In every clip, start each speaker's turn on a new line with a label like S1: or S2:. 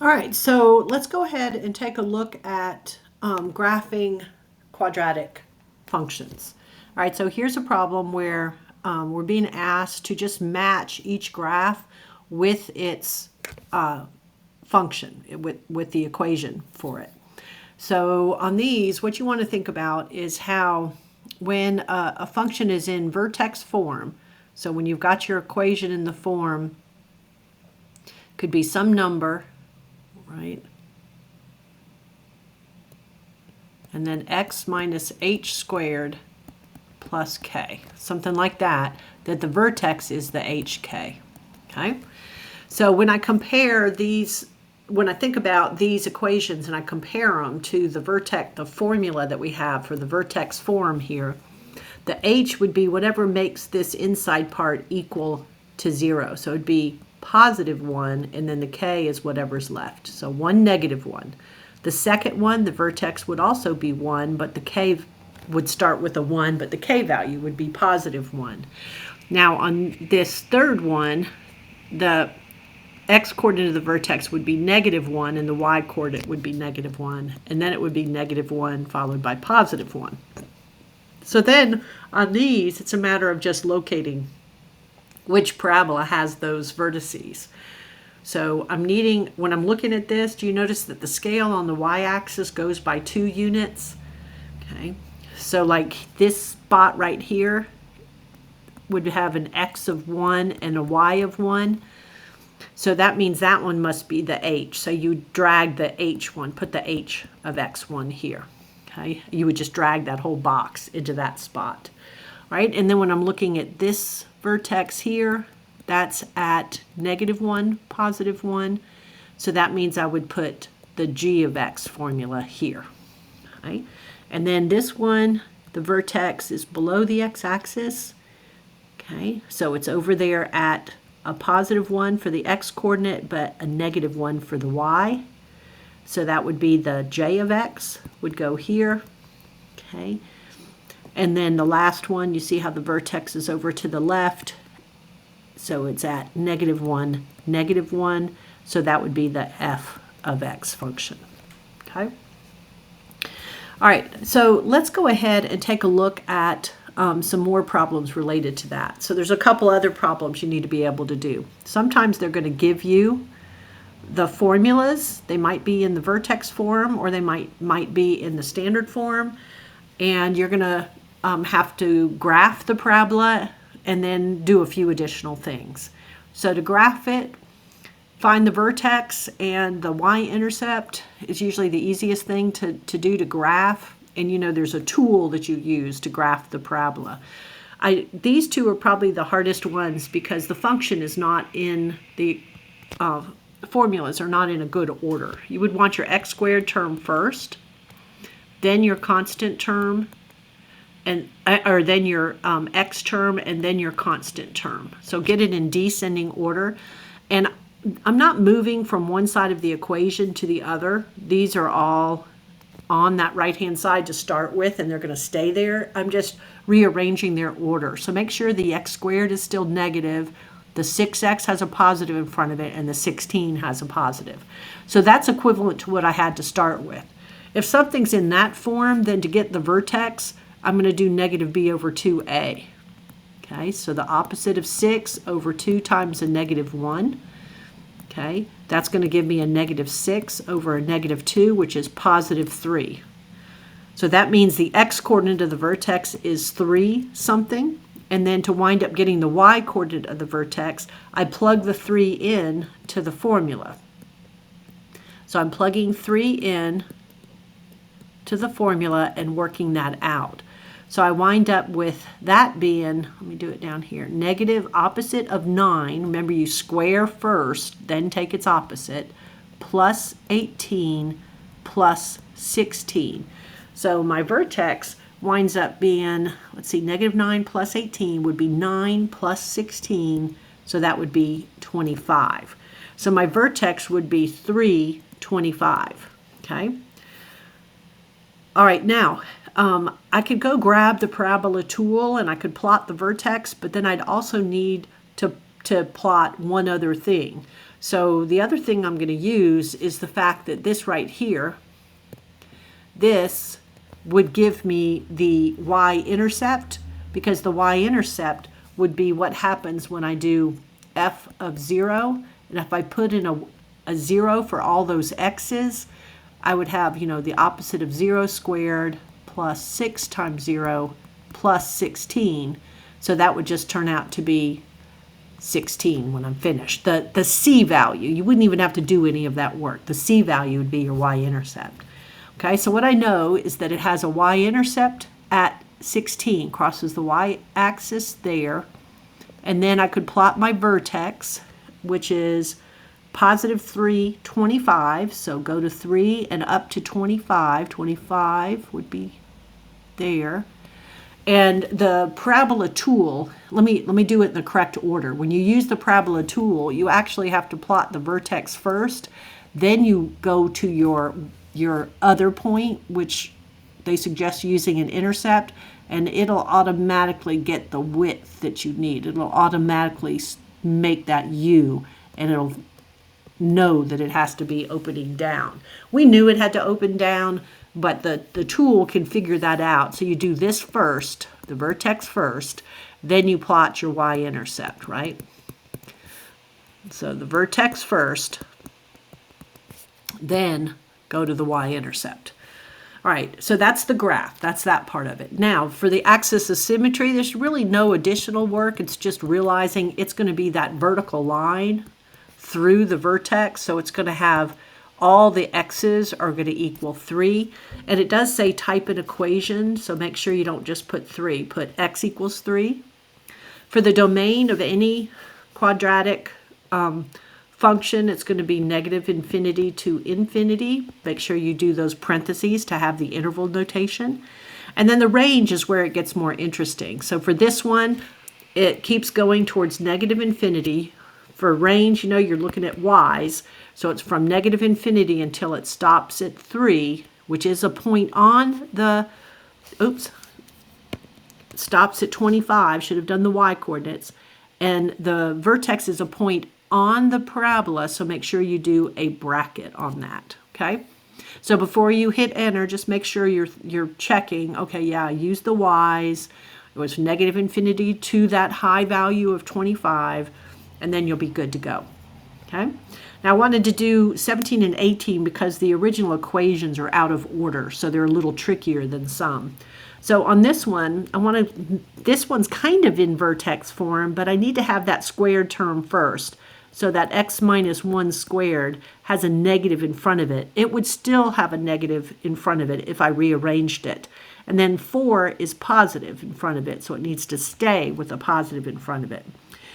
S1: All right, so let's go ahead and take a look at graphing quadratic functions. All right, so here's a problem where we're being asked to just match each graph with its function, with the equation for it. So on these, what you want to think about is how when a function is in vertex form, so when you've got your equation in the form, could be some number, right? And then x minus h squared plus k, something like that, that the vertex is the hk, okay? So when I compare these, when I think about these equations and I compare them to the vertex, the formula that we have for the vertex form here, the h would be whatever makes this inside part equal to 0. So it'd be positive 1, and then the k is whatever's left. So 1, negative 1. The second one, the vertex would also be 1, but the k would start with a 1, but the k value would be positive 1. Now on this third one, the x-coordinate of the vertex would be negative 1, and the y-coordinate would be negative 1, and then it would be negative 1 followed by positive 1. So then on these, it's a matter of just locating which parabola has those vertices. So I'm needing, when I'm looking at this, do you notice that the scale on the y-axis goes by 2 units? Okay, so like this spot right here would have an x of 1 and a y of 1. So that means that one must be the h. So you drag the h one, put the h of x1 here. Okay, you would just drag that whole box into that spot, right? And then when I'm looking at this vertex here, that's at negative 1, positive 1. So that means I would put the g of x formula here, right? And then this one, the vertex is below the x-axis, okay? So it's over there at a positive 1 for the x-coordinate, but a negative 1 for the y. So that would be the j of x would go here, okay? And then the last one, you see how the vertex is over to the left. So it's at negative 1, negative 1. So that would be the f of x function, okay? All right, so let's go ahead and take a look at some more problems related to that. So there's a couple other problems you need to be able to do. Sometimes they're going to give you the formulas. They might be in the vertex form, or they might be in the standard form, and you're going to have to graph the parabola and then do a few additional things. So to graph it, find the vertex, and the y-intercept is usually the easiest thing to do to graph. And you know there's a tool that you use to graph the parabola. These two are probably the hardest ones because the function is not in the formulas are not in a good order. You would want your x squared term first, then your constant term, and or then your x term, and then your constant term. So get it in descending order. And I'm not moving from one side of the equation to the other. These are all on that right-hand side to start with, and they're going to stay there. I'm just rearranging their order. So make sure the x squared is still negative, the 6x has a positive in front of it, and the 16 has a positive. So that's equivalent to what I had to start with. If something's in that form, then to get the vertex, I'm going to do negative b over 2a. Okay, so the opposite of 6 over 2 times a negative 1. Okay, that's going to give me a negative 6 over a negative 2, which is positive 3. So that means the x-coordinate of the vertex is 3 something. And then to wind up getting the y-coordinate of the vertex, I plug the 3 in to the formula. So I'm plugging 3 in to the formula and working that out. So I wind up with that being, let me do it down here, negative opposite of 9. Remember, you square first, then take its opposite, plus 18 plus 16. So my vertex winds up being, let's see, negative 9 plus 18 would be 9 plus 16, so that would be 25. So my vertex would be 3, 25, okay? All right, now, I could go grab the parabola tool and I could plot the vertex, but then I'd also need to plot one other thing. So the other thing I'm going to use is the fact that this right here, this would give me the y-intercept, because the y-intercept would be what happens when I do f of 0. And if I put in a 0 for all those x's, I would have, the opposite of 0 squared plus 6 times 0 plus 16. So that would just turn out to be 16 when I'm finished. The c value, you wouldn't even have to do any of that work. The c value would be your y-intercept. Okay, so what I know is that it has a y-intercept at 16, crosses the y-axis there, and then I could plot my vertex, which is positive 3, 25, so go to 3 and up to 25. 25 would be there. And the parabola tool, let me do it in the correct order. When you use the parabola tool, you actually have to plot the vertex first, then you go to your other point, which they suggest using an intercept, and it'll automatically get the width that you need. It'll automatically make that U, and it'll know that it has to be opening down. We knew it had to open down, but the tool can figure that out. So you do this first, the vertex first, then you plot your y-intercept, right? So the vertex first, then go to the y-intercept. All right, so that's the graph. That's that part of it. Now, for the axis of symmetry, there's really no additional work. It's just realizing it's going to be that vertical line through the vertex. So it's going to have all the x's are going to equal 3. And it does say type an equation, so make sure you don't just put 3. Put x equals 3. For the domain of any quadratic function, it's going to be negative infinity to infinity. Make sure you do those parentheses to have the interval notation. And then the range is where it gets more interesting. So for this one, it keeps going towards negative infinity. For range, you're looking at y's. So it's from negative infinity until it stops at 3, which is a point on the, stops at 25, should have done the y coordinates. And the vertex is a point on the parabola, so make sure you do a bracket on that, okay? So before you hit enter, just make sure you're checking, okay, yeah, use the y's. It was negative infinity to that high value of 25, and then you'll be good to go, okay? Now I wanted to do 17 and 18 because the original equations are out of order, so they're a little trickier than some. So on this one, this one's kind of in vertex form, but I need to have that squared term first. So that x minus 1 squared has a negative in front of it. It would still have a negative in front of it if I rearranged it. And then 4 is positive in front of it, so it needs to stay with a positive in front of it.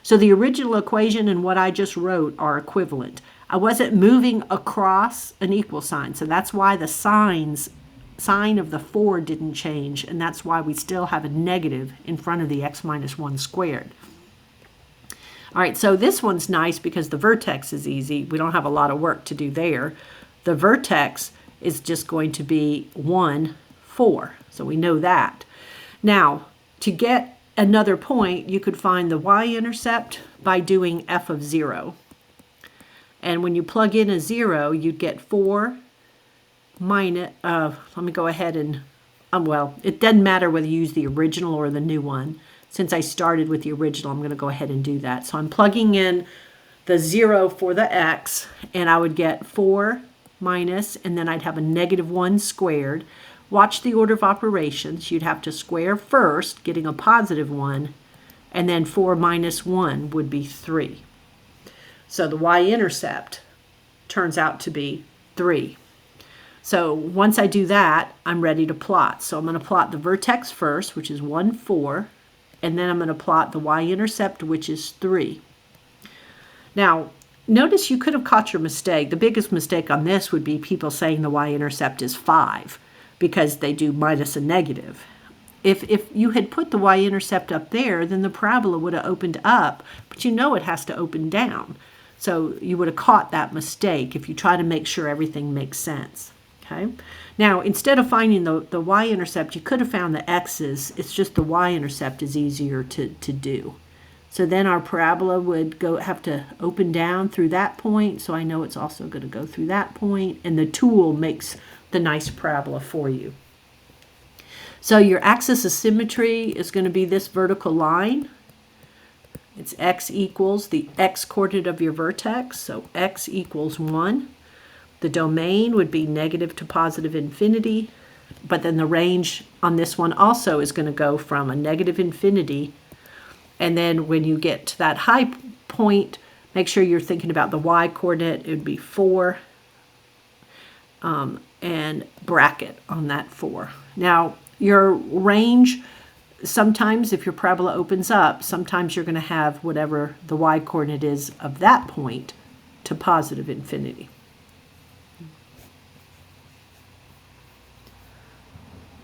S1: So the original equation and what I just wrote are equivalent. I wasn't moving across an equal sign, so that's why the sign of the 4 didn't change, and that's why we still have a negative in front of the x minus 1 squared. All right, so this one's nice because the vertex is easy. We don't have a lot of work to do there. The vertex is just going to be 1, 4. So we know that. Now, to get another point, you could find the y-intercept by doing f of 0. And when you plug in a 0, you'd get 4 minus, let me go ahead and, well, it doesn't matter whether you use the original or the new one. Since I started with the original, I'm going to go ahead and do that. So I'm plugging in the 0 for the x, and I would get 4 minus, and then I'd have a negative 1 squared. Watch the order of operations. You'd have to square first, getting a positive 1, and then 4 minus 1 would be 3. So the y-intercept turns out to be 3. So once I do that, I'm ready to plot. So I'm going to plot the vertex first, which is 1, 4. And then I'm going to plot the y-intercept, which is 3. Now, notice you could have caught your mistake. The biggest mistake on this would be people saying the y-intercept is 5 because they do minus a negative. If you had put the y-intercept up there, then the parabola would have opened up, but it has to open down. So you would have caught that mistake if you try to make sure everything makes sense. Okay. Now, instead of finding the y-intercept, you could have found the x's. It's just the y-intercept is easier to do. So then our parabola would have to open down through that point. So I know it's also going to go through that point. And the tool makes the nice parabola for you. So your axis of symmetry is going to be this vertical line. It's x equals the x coordinate of your vertex. So x equals 1. The domain would be negative to positive infinity. But then the range on this one also is going to go from a negative infinity. And then when you get to that high point, make sure you're thinking about the y coordinate. It would be 4 and bracket on that 4. Now, your range, sometimes if your parabola opens up, sometimes you're going to have whatever the y coordinate is of that point to positive infinity.